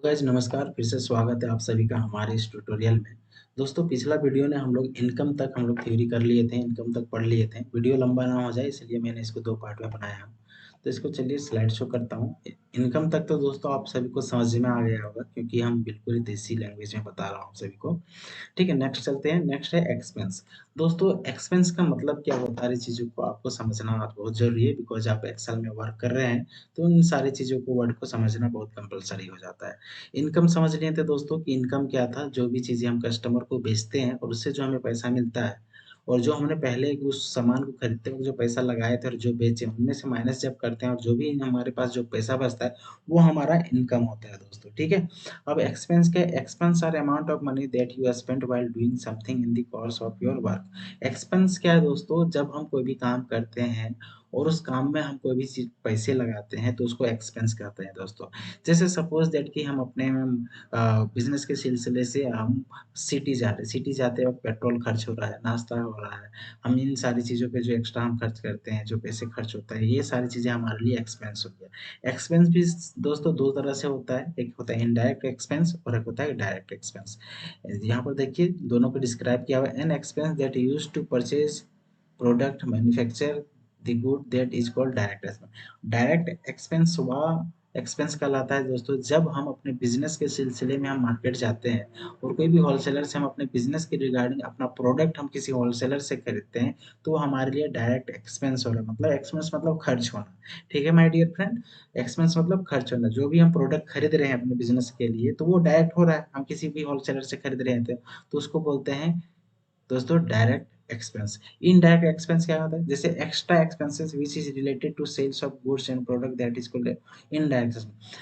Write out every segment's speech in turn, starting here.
Guys नमस्कार, फिर से स्वागत है आप सभी का हमारे इस ट्यूटोरियल में। दोस्तों पिछला वीडियो ने हम लोग थ्योरी कर लिए थे, इनकम तक पढ़ लिए थे। वीडियो लंबा ना हो जाए इसलिए मैंने इसको 2 पार्ट में बनाया है। तो इसको चलिए स्लाइड शो करता हूँ। इनकम तक तो दोस्तों आप सभी को समझ में आ गया होगा क्योंकि हम बिल्कुल ही देसी लैंग्वेज में बता रहा हूँ सभी को। ठीक है, नेक्स्ट चलते हैं। नेक्स्ट है एक्सपेंस। दोस्तों एक्सपेंस का मतलब क्या होता है, सारी चीज़ों को आपको समझना बहुत ज़रूरी है बिकॉज़ आप एक्सेल में वर्क कर रहे हैं, तो इन सारी चीज़ों को वर्ड को समझना बहुत कंपल्सरी हो जाता है। इनकम समझ लिए थे दोस्तों कि इनकम क्या था, जो भी चीज़ें हम कस्टमर को बेचते हैं और उससे जो हमें पैसा मिलता है और जो हमने पहले उस सामान को खरीदते वक़्त जो पैसा लगाए थे और जो बेचे, उनमें से माइनस जब करते हैं और जो भी हमारे पास जो पैसा बचता है, वो हमारा इनकम होता है दोस्तों, ठीक है? अब एक्सपेंस क्या है? Expense are amount of money that you spend while doing something in the course of your work. Expense क्या है दोस्तों? जब हम कोई भी काम करते हैं और उस काम में हम कोई भी चीज़ पैसे लगाते हैं तो उसको एक्सपेंस कहते हैं दोस्तों। जैसे सपोज़ दैट कि हम अपने बिज़नेस के सिलसिले से हम सिटी जा रहे हैं, सिटी जाते वक़्त पेट्रोल खर्च हो रहा है, नाश्ता हो रहा है। हम इन सारी चीज़ों पे जो एक्स्ट्रा हम खर्च करते हैं, जो पैसे खर्च होता है, ये सारी चीज़ें हमारे लिए एक्सपेंस हो गया। एक्सपेंस भी दोस्तों 2 तरह से होता है, एक होता है इनडायरेक्ट एक्सपेंस और एक होता है डायरेक्ट एक्सपेंस। यहाँ पर देखिए दोनों को डिस्क्राइब किया हुआ है। An expense that used to purchase product manufacture the good that is called direct expense. Direct expense वह एक्सपेंस कहलाता है दोस्तों जब हम अपने बिज़नेस के सिलसिले में हम मार्केट जाते हैं और कोई भी होलसेलर से हम अपने बिज़नेस के रिगार्डिंग अपना प्रोडक्ट हम किसी होलसेलर से खरीदते हैं, तो वो हमारे लिए डायरेक्ट एक्सपेंस हो रहा है। मतलब एक्सपेंस मतलब खर्च होना। ठीक है माय डियर फ्रेंड? एक्सपेंस मतलब खर्च होना। जो भी हम प्रोडक्ट खरीद रहे हैं अपने बिज़नेस के लिए, तो वो डायरेक्ट हो रहा है। हम किसी भी होलसेलर से खरीद रहे थे, तो उसको बोलते हैं दोस्तों डायरेक्ट एक्सपेंस। इनडायरेक्ट एक्सपेंस क्या होता है? जैसे extra expenses which is related to sales of goods and product that is called indirect expense.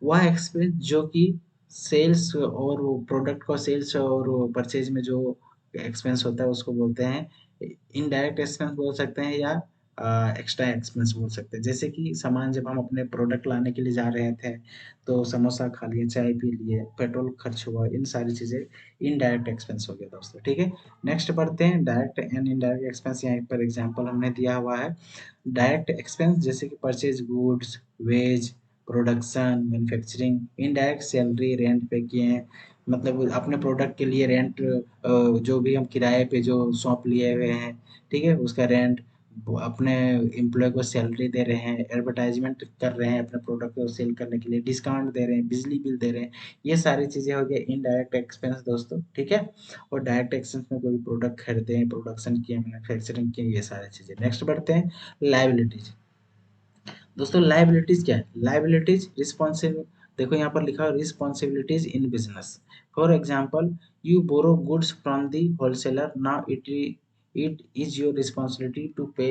वह एक्सपेंस जो कि सेल्स और वो प्रोडक्ट को सेल्स और परचेज में जो एक्सपेंस होता है उसको बोलते हैं इनडायरेक्ट एक्सपेंस बोल सकते हैं या एक्स्ट्रा एक्सपेंस बोल सकते हैं। जैसे कि सामान जब हम अपने प्रोडक्ट लाने के लिए जा रहे थे, तो समोसा खा लिए, चाय पी लिए, पेट्रोल खर्च हुआ, इन सारी चीज़ें इनडायरेक्ट एक्सपेंस हो गया दोस्तों, ठीक है? नेक्स्ट बढ़ते हैं डायरेक्ट एंड इनडायरेक्ट एक्सपेंस। यहाँ पर एग्जांपल हमने दिया हुआ है। डायरेक्ट एक्सपेंस जैसे कि purchase goods, wage, production, manufacturing. Indirect salary, rent pay किए हैं, मतलब अपने प्रोडक्ट के लिए रेंट जो भी हम किराए पे जो सौंप लिए हुए हैं, ठीक है? उसका रेंट, अपने एम्प्लॉय को सैलरी दे रहे हैं, एडवर्टाइजमेंट कर रहे हैं अपने प्रोडक्ट को सेल करने के लिए, डिस्काउंट दे रहे हैं, बिजली बिल दे रहे हैं। ये सारी चीज़ें हो गई इनडायरेक्ट एक्सपेंस दोस्तों, ठीक है? और डायरेक्ट एक्सपेंस में कोई भी प्रोडक्ट खरीदे हैं, प्रोडक्शन किए, मैन्युफैक्चरिंग किए, ये सारी चीज़ें। नेक्स्ट बढ़ते हैं लायबिलिटीज। दोस्तों लायबिलिटीज क्या है? Liabilities responsible. देखो यहाँ पर लिखा है responsibilities in business. For example, you borrow goods from the wholesaler, now it is your responsibility to pay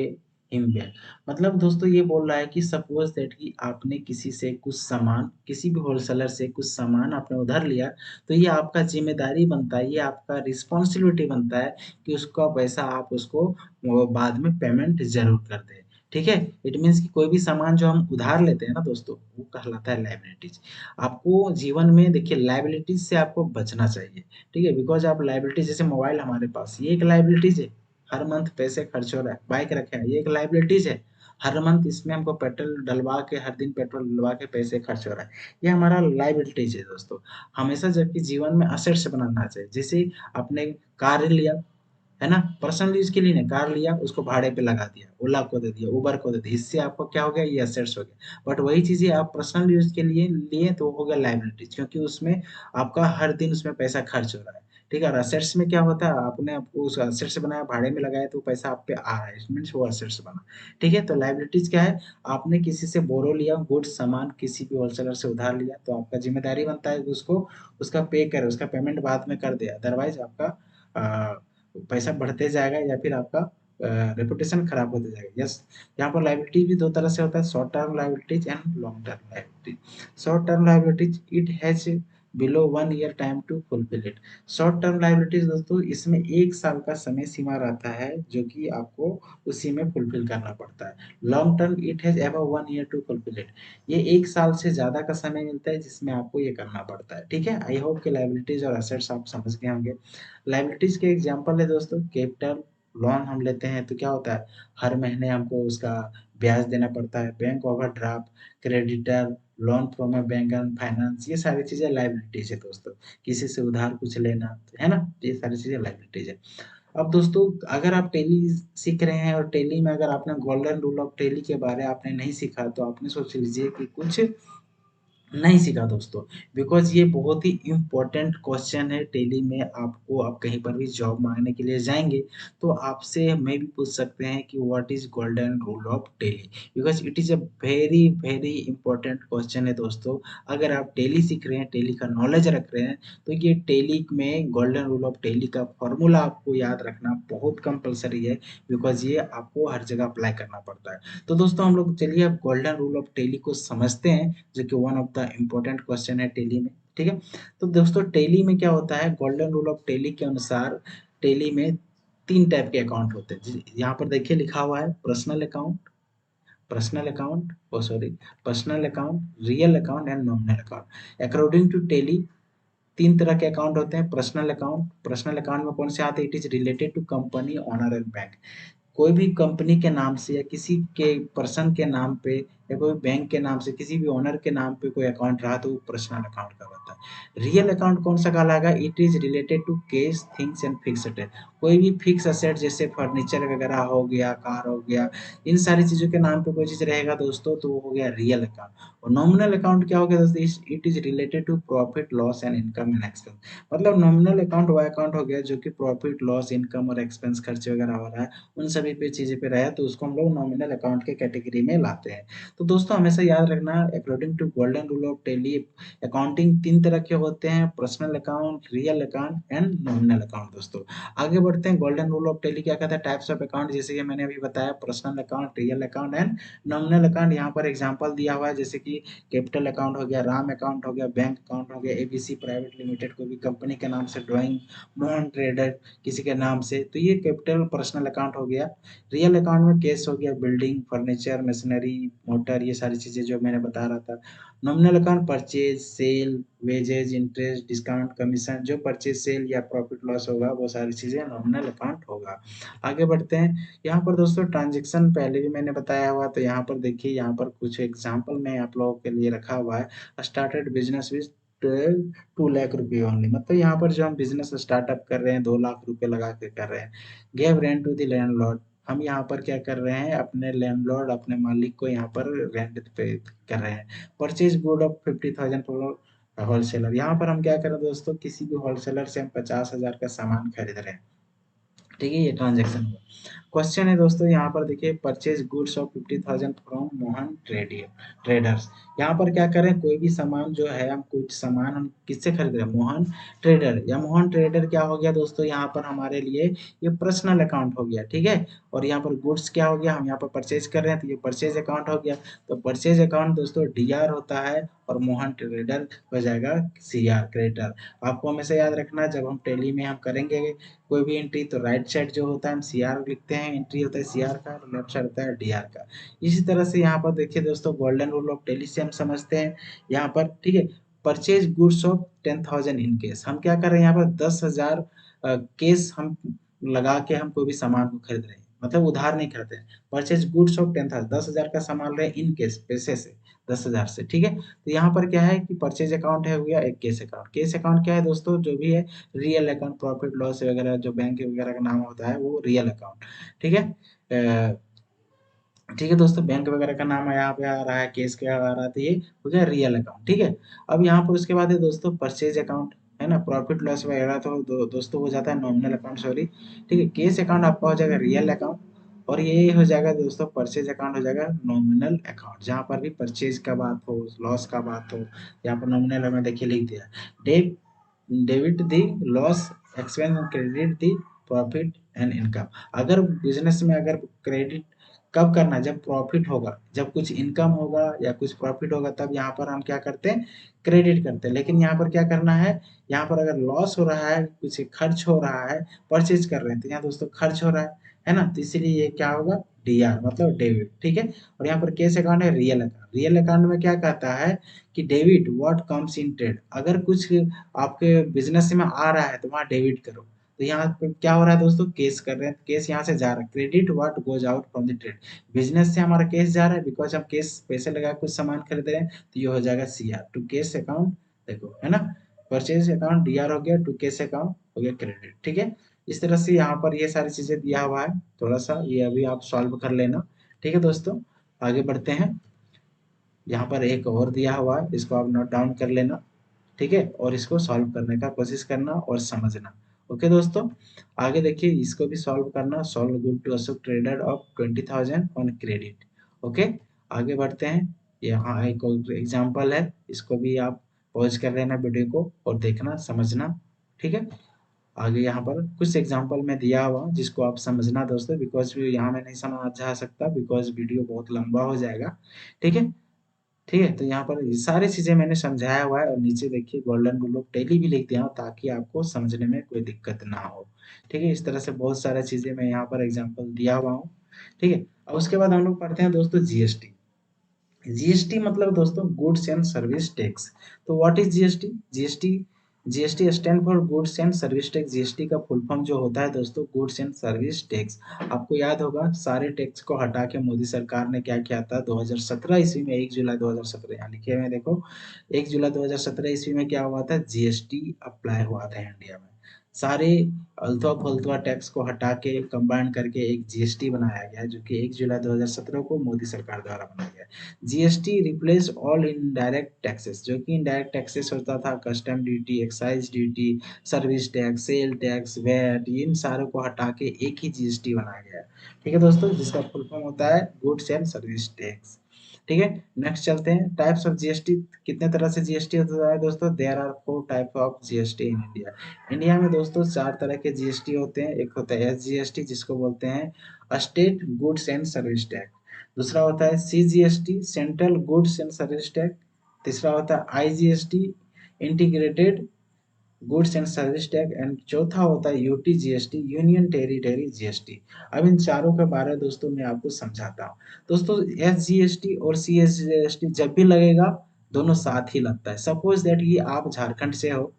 him back. मतलब दोस्तों ये बोल रहा है कि सपोज दैट कि आपने किसी से कुछ सामान, किसी भी होलसेलर से कुछ सामान आपने उधार लिया, तो ये आपका जिम्मेदारी बनता है, ये आपका रिस्पॉन्सिबिलिटी बनता है कि उसका पैसा आप उसको वो बाद में पेमेंट ज़रूर कर दें। ठीक है? इट मीन्स कि कोई भी सामान जो हम उधार लेते हैं ना दोस्तों, वो कहलाता है लायबिलिटीज़। आपको जीवन में देखिए लायबिलिटीज़ से आपको बचना चाहिए, ठीक है? बिकॉज़ आप लायबिलिटीज़ जैसे मोबाइल हमारे पास, ये एक लायबिलिटीज़ है। हर मंथ पैसे खर्च हो रहा है, बाइक रखे हैं, ये एक लायबिलिटीज़ है। हर मंथ इसमें हमको पेट्रोल डलवा के, हर दिन पेट्रोल डलवा के पैसे खर्च हो रहा है। ये हमारा लायबिलिटीज़ है दोस्तों। हमेशा जबकि जीवन में एसेट्स बनाना चाहिए। जैसे आपने कार लिया, है ना? पर्सनल यूज़ के लिए नहीं, कार लिया, उसको भाड़े पे लगा दिया, ओला को दे दिया, उबर को दे दिया, इससे आपको क्या हो गया? ये एसेट्स हो गया। बट वही चीज़ें आप पर्सनल यूज़ के लिए लिए तो हो गया लायबिलिटीज़, क्योंकि उसमें आपका हर दिन उसमें पैसा खर्च हो रहा है, ठीक है? और एसेट्स में क्या होता है? आपने आपको उस एसेट्स बनाया, भाड़े में लगाया तो पैसा आप पे आ रहा है, इट मीन्स वो एसेट्स बना, ठीक है? तो लायबिलिटीज़ क्या है? आपने किसी से बोरो लिया, गुड्स सामान किसी भी होलसेलर से उधार लिया, तो आपका ज़िम्मेदारी बनता है कि उसको उसका पे करे, उसका पेमेंट बाद में कर दे, अदरवाइज़ आपका पैसा बढ़ते जाएगा या फिर आपका रेपुटेशन खराब होते जाएगा। यस, यहाँ पर लायबिलिटी भी 2 तरह से होता है, short term liabilities and long term liabilities. Short term liabilities it has below 1 year time to fulfil it. Short term liabilities दोस्तों इसमें 1 साल का समय सीमा रहता है जो कि आपको उसी में फुलफिल करना पड़ता है। Long term it has above 1 year to fulfil it. ये 1 साल से ज़्यादा का समय मिलता है जिसमें आपको ये करना पड़ता है, ठीक है? आई होप कि लायबिलिटीज़ और एसेट्स आप समझ गए होंगे। लायबिलिटीज़ के एग्जांपल है दोस्तों कैपिटल। लोन हम लेते हैं तो क्या होता है? हर महीने हमको उसका ब्याज देना पड़ता है, bank overdraft, creditor, loan from a bank and finance, ये सारी चीज़ें लायबिलिटीज़ है दोस्तों। किसी से उधार कुछ लेना, है ना? ये सारी चीज़ें लायबिलिटीज़ है। अब दोस्तों अगर आप टैली सीख रहे हैं और टैली में अगर आपने गोल्डन रूल ऑफ टैली के बारे आपने नहीं सीखा, तो आपने सोच लीजिए कि कुछ नहीं सीखा दोस्तों। बिकॉज़ ये बहुत ही इम्पोर्टेंट क्वेश्चन है टेली में। आपको आप कहीं पर भी जॉब माँगने के लिए जाएँगे, तो आपसे मे भी पूछ सकते हैं कि what is golden rule of Tally? Because it is a very, very important question है दोस्तों। अगर आप टेली सीख रहे हैं, टेली का नॉलेज रख रहे हैं, तो ये टेली में गोल्डन रूल ऑफ टेली का फ़ॉर्मूला आपको याद रखना बहुत कंपल्सरी है, बिकॉज़ ये आपको हर जगह अप्लाई करना पड़ता है। तो दोस्तों हम लोग चलिए अब गोल्डन रूल ऑफ टेली को समझते हैं, जो कि one of the important question है टेली में, ठीक है? तो दोस्तों टेली में क्या होता है, गोल्डन रूल ऑफ टेली के अनुसार टेली में 3 टाइप के अकाउंट होते हैं। यहाँ पर देखिए लिखा हुआ है personal account, sorry, personal account, real account and nominal account. According to Tally 3 तरह के अकाउंट होते हैं। पर्सनल अकाउंट में कौन से आते हैं? It is related to company, owner and bank. कोई भी कंपनी के नाम से या किसी के पर्सन के नाम पे या कोई बैंक के नाम से किसी भी ओनर के नाम पे कोई अकाउंट रहा तो वो पर्सनल अकाउंट कहलाता है। रियल अकाउंट कौन सा कहलाएगा? It is related to cash, things and fix asset. कोई भी फिक्स एसेट जैसे फर्नीचर वगैरह हो गया, कार हो गया, इन सारी चीजों के नाम पे कोई चीज रहेगा दोस्तों, तो वो हो गया रियल अकाउंट। और नॉमिनल अकाउंट क्या हो गया दोस्तों? It is related to profit, loss and income and expense. मतलब नॉमिनल अकाउंट वो अकाउंट हो गया जो कि प्रॉफिट, लॉस, इनकम और एक्सपेंस खर्चे वगैरह हो रहा है, उन सभी पे चीज़ें पे रहा है, तो उसको हम लोग नॉमिनल अकाउंट के कैटेगरी में लाते हैं। तो दोस्तों हमेशा याद रखना, according to golden rule of Tally accounting 3 तरह के होते हैं, personal account, real account and nominal account दोस्तों। आगे बढ़ते हैं, गोल्डन रूल ऑफ टेली क्या कहता है? टाइप्स ऑफ अकाउंट, जैसे कि मैंने अभी बताया, personal account, real account and nominal account. यहाँ पर एग्जांपल दिया हुआ है, जैसे कि कैपिटल अकाउंट हो गया, राम अकाउंट हो गया, बैंक अकाउंट हो गया, एबीसी प्राइवेट लिमिटेड, कोई भी कंपनी के नाम से, ड्राइंग, मोहन ट्रेडर किसी के नाम से, तो ये कैपिटल पर्सनल अकाउंट हो गया। रियल अकाउंट में केस हो गया, बिल्डिंग, फर्नीचर, मशीनरी, मोटर, ये सारी चीज़ें जो मैंने बता रहा था। Nominal account purchase, sale, wages, interest, discount, commission, जो परचेज, सेल या प्रॉफिट लॉस होगा वो सारी चीज़ें नॉमिनल अकाउंट होगा। आगे बढ़ते हैं, यहाँ पर दोस्तों ट्रांजेक्शन पहले भी मैंने बताया हुआ, तो यहाँ पर देखिए, यहाँ पर कुछ एग्जाम्पल मैं आप लोगों के लिए रखा हुआ है। स्टार्टेड बिजनेस विद 2 लाख रुपये ओनली, मतलब यहाँ पर जो हम बिजनेस स्टार्टअप कर रहे हैं 2 लाख रुपए लगा के कर रहे हैं। Gave rent to the landlord, हम यहाँ पर क्या कर रहे हैं, अपने लैंडलॉर्ड, अपने मालिक को यहाँ पर रेंट पे कर रहे हैं। Purchase good of 50,000 for wholesaler, यहाँ पर हम क्या कर रहे हैं दोस्तों, किसी भी होलसेलर से हम 50,000 का सामान खरीद रहे हैं, ठीक है? ये ट्रांजेक्शन हुआ। क्वेश्चन है दोस्तों, यहाँ पर देखिए, purchase goods of 50,000 from Mohan traders. यहाँ पर क्या करें, कोई भी सामान जो है, हम कुछ सामान हम किससे खरीद रहे हैं? मोहन ट्रेडर। या मोहन ट्रेडर क्या हो गया दोस्तों, यहाँ पर हमारे लिए ये पर्सनल अकाउंट हो गया, ठीक है? और यहाँ पर गुड्स क्या हो गया, हम यहाँ पर परचेज कर रहे हैं, तो ये परचेज अकाउंट हो गया। तो परचेज अकाउंट दोस्तों डीआर होता है और मोहन ट्रेडर हो जाएगा सीआर, क्रेडिटर। आपको हमेशा याद रखना, जब हम टैली में हम करेंगे कोई भी एंट्री, तो राइट साइड जो होता है हम सीआर लिखते हैं, एंट्री होता है सीआर का, और लेफ्ट साइड होता है डीआर का। इसी तरह से यहाँ पर देखिए दोस्तों, गोल्डन रूल ऑफ टेली से हम समझते हैं यहाँ पर, ठीक है? Purchase goods of 10,000 in case, हम क्या कर रहे हैं यहाँ पर 10,000 केस हम लगा के हम कोई भी सामान को खरीद रहे हैं, मतलब उधार नहीं खरीदते हैं। परचेज गुड्स ऑफ 10,000, 10,000 का सामान रहे इन केस, पैसे से, 10,000 से, ठीक है? तो यहाँ पर क्या है कि परचेज अकाउंट है हो गया, एक केस अकाउंट। केस अकाउंट क्या है दोस्तों, जो भी है रियल अकाउंट, प्रॉफिट लॉस वगैरह जो बैंक वगैरह का नाम होता है वो रियल अकाउंट, ठीक है? ठीक है दोस्तों, बैंक वगैरह का नाम यहाँ पे आ रहा है, केस क्या आ रहा था, ये हो गया रियल अकाउंट, ठीक है? अब यहाँ पर उसके बाद है दोस्तों परचेज अकाउंट, है ना? प्रॉफिट लॉस वगैरह तो दोस्तों हो जाता है नॉमिनल अकाउंट, सॉरी, ठीक है? केस अकाउंट आपका हो जाएगा रियल अकाउंट, और ये हो जाएगा दोस्तों परचेज अकाउंट हो जाएगा नॉमिनल अकाउंट, जहाँ पर भी परचेज का बात हो, लॉस का बात हो, यहाँ पर नॉमिनल हमें देखिए लिख दिया। Debt debit the loss, expense and credit the profit and income. अगर बिजनेस में अगर क्रेडिट कब करना है? जब प्रॉफिट होगा, जब कुछ इनकम होगा या कुछ प्रॉफिट होगा, तब यहाँ पर हम क्या करते हैं? क्रेडिट करते हैं। लेकिन यहाँ पर क्या करना है, यहाँ पर अगर लॉस हो रहा है, कुछ खर्च हो रहा है, परचेज कर रहे हैं, तो यहाँ दोस्तों खर्च हो रहा है ना? तो इसीलिए ये क्या होगा? डीआर, मतलब डेबिट, ठीक है? और यहाँ पर कैश अकाउंट है रियल अकाउंट। रियल अकाउंट में क्या कहता है कि debit what comes in trade, अगर कुछ आपके बिजनेस में आ रहा है तो वहाँ डेबिट करो। तो यहाँ पे क्या हो रहा है दोस्तों, केस कर रहे हैं, केस यहाँ से जा रहा है, credit what goes out from the trade, business से हमारा केस जा रहा है, बिकॉज हम केस पैसे लगा कुछ सामान खरीद रहे हैं, तो ये हो जाएगा सीआर टू केस अकाउंट, देखो है ना, परचेज अकाउंट डीआर हो गया, टू केस अकाउंट हो गया क्रेडिट, ठीक है। इस तरह से यहाँ पर ये सारी चीजें दिया हुआ है, थोड़ा सा ये अभी आप सॉल्व कर लेना, ठीक है दोस्तों। आगे बढ़ते हैं, यहाँ पर एक और दिया हुआ है, इसको आप नोट डाउन कर लेना, ठीक है, और इसको सॉल्व करने का कोशिश करना और समझना। ओके दोस्तों, आगे देखिए, इसको भी सॉल्व करना, solve good to Ashok trader of 20,000 on credit. Okay, आगे बढ़ते हैं, यहाँ एक और एग्जांपल है, इसको भी आप पॉज कर लेना वीडियो को और देखना समझना, ठीक है। आगे यहाँ पर कुछ एग्जांपल में दिया हुआ जिसको आप समझना दोस्तों, बिकॉज यहाँ मैं नहीं समझा सकता, बिकॉज वीडियो बहुत लंबा हो जाएगा, ठीक है। ठीक है, तो यहाँ पर ये सारी चीजें मैंने समझाया हुआ है, और नीचे देखिए गोल्डन रूल ऑफ डेली भी लिख दिया हूं, ताकि आपको समझने में कोई दिक्कत ना हो, ठीक है। इस तरह से बहुत सारी चीजें मैं यहाँ पर एग्जांपल दिया हुआ हूँ, ठीक है। अब उसके बाद हम लोग पढ़ते हैं दोस्तों जीएसटी। जीएसटी मतलब दोस्तों गुड्स एंड सर्विस टैक्स। तो what is GST? GST, GST stand for goods and service tax. GST का फुल फॉर्म जो होता है दोस्तों, गुड्स एंड सर्विस टैक्स। आपको याद होगा सारे टैक्स को हटा के मोदी सरकार ने क्या किया था 2017 ईस्वी में, 1 जुलाई 2017, यहाँ लिखे हुए हैं देखो, 1 जुलाई 2017 ईस्वी में क्या हुआ था, जीएसटी अप्लाई हुआ था इंडिया में। सारे अल्थुआ फल्तुआ टैक्स को हटा के कंबाइन करके एक जीएसटी बनाया गया, जो कि 1 जुलाई 2017 को मोदी सरकार द्वारा बनाया गया। GST replace all indirect taxes, जो कि इनडायरेक्ट टैक्सेस होता था, custom duty, excise duty, service tax, sale tax, VAT, इन सारों को हटा के एक ही जीएसटी बनाया गया, ठीक है दोस्तों, जिसका फुल फॉर्म होता है गुड्स एंड सर्विस टैक्स, ठीक है। नेक्स्ट चलते हैं, टाइप्स ऑफ जीएसटी। कितने तरह से जीएसटी होता है दोस्तों, there are 4 type of GST in India. India में दोस्तों 4 तरह के जीएसटी होते हैं। एक होता है एसजीएसटी, जिसको बोलते हैं state goods and service tax. दूसरा होता है CGST, central goods and service tax. तीसरा होता है IGST, integrated goods and service tax. And चौथा होता है यूटीजीएसटी, यूनियन टेरिटरी जीएसटी। अब इन चारों के बारे में दोस्तों मैं आपको समझाता हूँ। दोस्तों एसजीएसटी और सीएसजीएसटी जब भी लगेगा, दोनों साथ ही लगता है। सपोज दैट ये आप झारखंड से हो,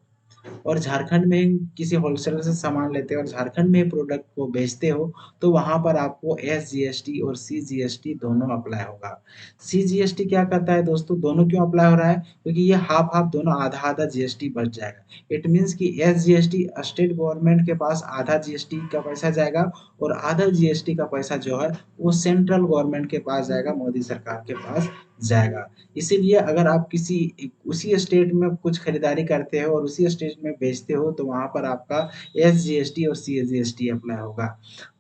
और झारखंड में किसी होलसेलर से सामान लेते हो और झारखंड में प्रोडक्ट को बेचते हो, तो वहां पर आपको एसजीएसटी और सीजीएसटी दोनों अप्लाई होगा। सीजीएसटी क्या करता है दोस्तों, दोनों क्यों अप्लाई हो रहा है, क्योंकि ये हाफ हाफ दोनों आधा आधा जीएसटी बच जाएगा। इट मीन्स कि एसजीएसटी स्टेट गवर्नमेंट के पास आधा जीएसटी का पैसा जाएगा, और आधा जीएसटी का पैसा जो है वो सेंट्रल गवर्नमेंट के पास जाएगा, मोदी सरकार के पास जाएगा। इसीलिए अगर आप किसी उसी स्टेट में कुछ खरीदारी करते हो और उसी स्टेट में बेचते हो, तो वहां पर आपका एसजीएसटी और सीजीएसटी अप्लाई होगा।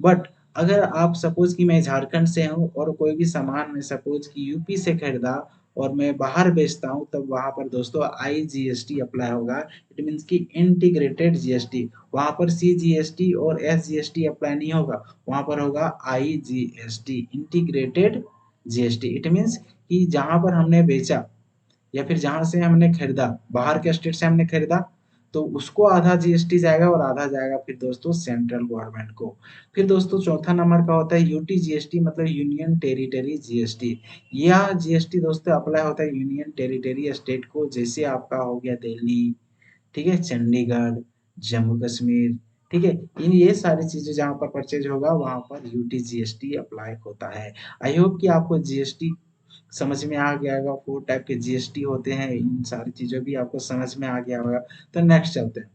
बट अगर आप सपोज कि मैं झारखंड से हूँ और कोई भी सामान मैं सपोज कि यूपी से खरीदा और मैं बाहर बेचता हूँ, तब वहां पर दोस्तों आईजीएसटी अप्लाई होगा। इट मीन्स कि इंटीग्रेटेड जीएसटी। वहां पर सीजीएसटी और एसजीएसटी अप्लाई नहीं होगा, वहां पर होगा IGST, integrated GST. It means कि जहां पर हमने बेचा या फिर जहां से हमने खरीदा, बाहर के स्टेट से हमने खरीदा, तो उसको आधा जीएसटी जाएगा और आधा जाएगा फिर दोस्तों सेंट्रल गवर्नमेंट को। फिर दोस्तों चौथा नंबर का होता है यूटी जीएसटी, मतलब यूनियन टेरिटरी जीएसटी। यह जीएसटी दोस्तों अप्लाई होता है यूनियन टेरिटरी स्टेट को, जैसे आपका हो गया दिल्ली, ठीक है, चंडीगढ़, जम्मू कश्मीर, ठीक है। इन ये सारी चीजें जहां पर परचेज होगा वहां पर यूटी जीएसटी अप्लाई होता है। आई होप कि आपको जीएसटी समझ में आ गया होगा, 4 टाइप के जीएसटी होते हैं, इन सारी चीजों भी आपको समझ में आ गया होगा। तो नेक्स्ट चलते हैं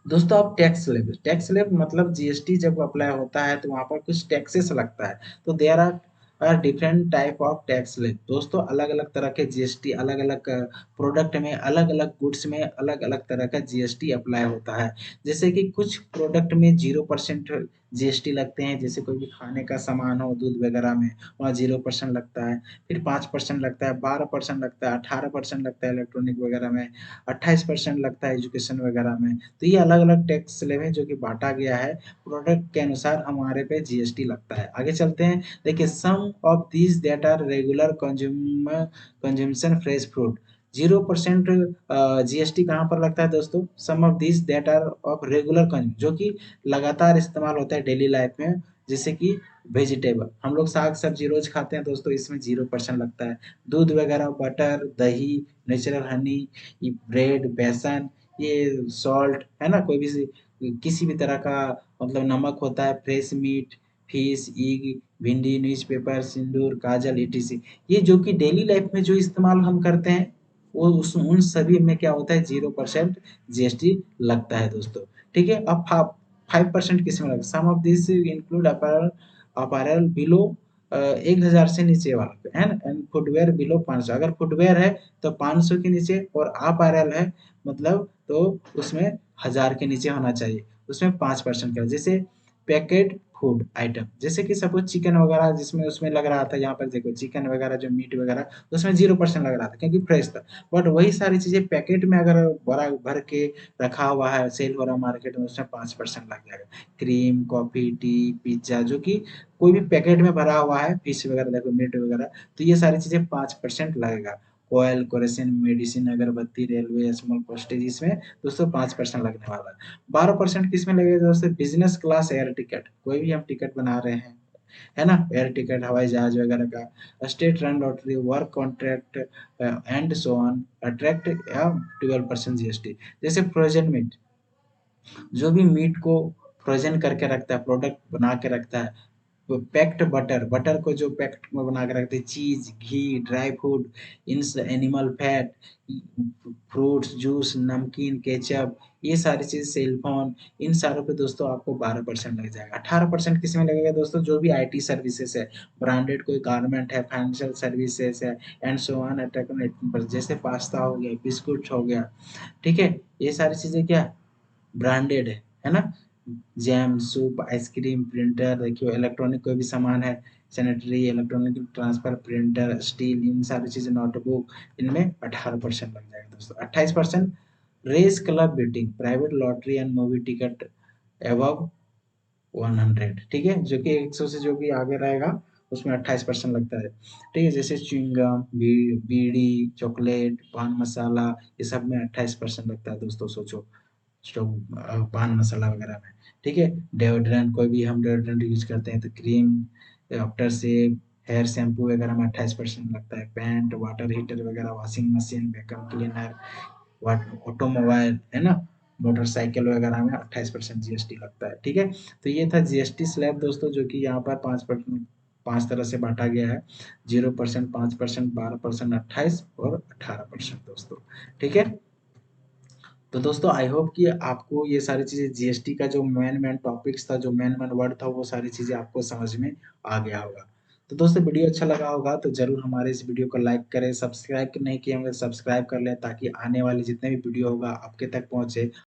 दोस्तों, आप टैक्स स्लैब। टैक्स स्लैब मतलब जीएसटी जब अप्लाई होता है तो वहां पर कुछ टैक्सेस लगता है। तो there are different type of tax slab दोस्तों। अलग अलग तरह के जीएसटी, अलग अलग प्रोडक्ट में, अलग अलग गुड्स में अलग अलग तरह का जीएसटी अप्लाई होता है। जैसे कि कुछ प्रोडक्ट में 0% जीएसटी लगते हैं, जैसे कोई भी खाने का सामान हो, दूध वगैरह में, वहाँ 0% लगता है। फिर 5% लगता है, 12% लगता है, 18% लगता है इलेक्ट्रॉनिक वगैरह में, 28% लगता है एजुकेशन वगैरह में। तो ये अलग अलग टैक्स स्लैब है जो कि बांटा गया है, प्रोडक्ट के अनुसार हमारे पे जीएसटी लगता है। आगे चलते हैं, देखिए some of these that are regular consumption fresh fruit. 0% GST कहाँ पर लगता है दोस्तों, some of these that are of regular consume, जो कि लगातार इस्तेमाल होता है डेली लाइफ में, जैसे कि वेजिटेबल, हम लोग साग सब्जी रोज खाते हैं दोस्तों, इसमें 0% लगता है। दूध वगैरह, बटर, दही, नेचुरल हनी, ये ब्रेड, बेसन, ये सॉल्ट है ना, कोई भी किसी भी तरह का मतलब नमक होता है, फ्रेश मीट, फिश, एग, भिंडी, न्यूज़पेपर, सिंदूर, काजल, ईटीसी। ये जो कि डेली लाइफ में जो इस्तेमाल हम करते हैं, वो उस उन सभी में क्या होता है, 0% जीएसटी लगता है दोस्तों। ठीक है? अब 5% किसमें लगता है? Some of this include apparel apparel below 1000 से नीचे वाला पे है ना, एंड फुटवियर बिलो 500। अगर फुटवियर है तो 500 के नीचे, और अपैरल है मतलब तो उसमें 1000 के नीचे होना चाहिए। उसमें 5% का, जैसे पैकेट फूड आइटम, जैसे कि सपोज चिकन वगैरह, जिसमें उसमें लग रहा था, यहाँ पर देखो चिकन वगैरह जो मीट वगैरह, उसमें 0% लग रहा था क्योंकि फ्रेश था। बट वही सारी चीजें पैकेट में अगर भरा भर के रखा हुआ है, सेल हो रहा है मार्केट में, उसमें 5% लग जाएगा। क्रीम, कॉफी, टी, पिज्जा, जो कि कोई भी पैकेट में भरा हुआ है, फिश वगैरह देखो, मीट वगैरह, तो ये सारी चीजें 5% लगेगा। ऑयल, केरोसिन, मेडिसिन, अगरबत्ती, रेलवे, स्मॉल पोस्टेज, इसमें दोस्तों 5% लगने वाला है। 12% किसमें लगेगा दोस्तों? बिजनेस क्लास एयर टिकट, कोई भी हम टिकट बना रहे हैं, है ना, एयर टिकट, हवाई जहाज वगैरह का, state run lottery, work contract and so on, attract या 12% जीएसटी। जैसे फ्रोजन मीट, जो भी मीट को फ्रोजन करके रखता है, प्रोडक्ट बना के रखता है, तो पैक्ड बटर, बटर को जो पैक्ड में बना के रखते हैं, चीज, घी, ड्राई फ्रूट, इंस एनिमल फैट, फ्रूट्स, जूस, नमकीन, केचप, ये सारी चीज, सेलफोन, इन सारों पे दोस्तों आपको 12% लग जाएगा। 18% किस में लगेगा दोस्तों? जो भी आईटी सर्विसेज है, ब्रांडेड कोई गारमेंट है, फाइनेंशियल सर्विसेज है, एंड सो ऑन, जैसे पास्ता हो गया, बिस्कुट हो गया, ठीक है, ये सारी चीजें क्या ब्रांडेड है ना। जैम, सूप, आइसक्रीम, प्रिंटर, देखियो इलेक्ट्रॉनिक कोई भी सामान है, sanitary, electronic transfer, printer, steel, इन सारी चीजें, नोटबुक, इनमें 18% लग जाएगा दोस्तों। 28% race club betting, private lottery and movie ticket above 100, ठीक है, जो कि 100 से जो भी आगे रहेगा, उसमें 28% लगता है। ठीक है, जैसे च्युइंगम, बीड़ी, चॉकलेट, पान मसाला, ये सब में 28% लगता है दोस्तों, सोचो। स्टोव, पान मसाला वगैरह में। ठीक है, डेओड्रेंट, कोई भी हम डेओड्रेंट यूज करते हैं तो cream, after shave, hair shampoo वगैरह में 28% लगता है। पैंट, वाटर हीटर वगैरह, washing machine, vacuum cleaner, automobile, है ना, मोटरसाइकिल वगैरह में 28% जीएसटी लगता है। ठीक है, तो ये था जीएसटी स्लैब दोस्तों, जो कि यहाँ पर 5%, 5 तरह से बांटा गया है, 0%, 5%, 12%, 28 और 18% दोस्तों। ठीक है, तो दोस्तों आई होप कि आपको ये सारी चीजें, जीएसटी का जो मेन मेन टॉपिक्स था, जो मेन मेन वर्ड था, वो सारी चीजें आपको समझ में आ गया होगा। तो दोस्तों वीडियो अच्छा लगा होगा तो जरूर हमारे इस वीडियो को लाइक करें, सब्सक्राइब नहीं किए होंगे सब्सक्राइब कर लें, ताकि आने वाले जितने भी वीडियो होगा आपके तक पहुंचे।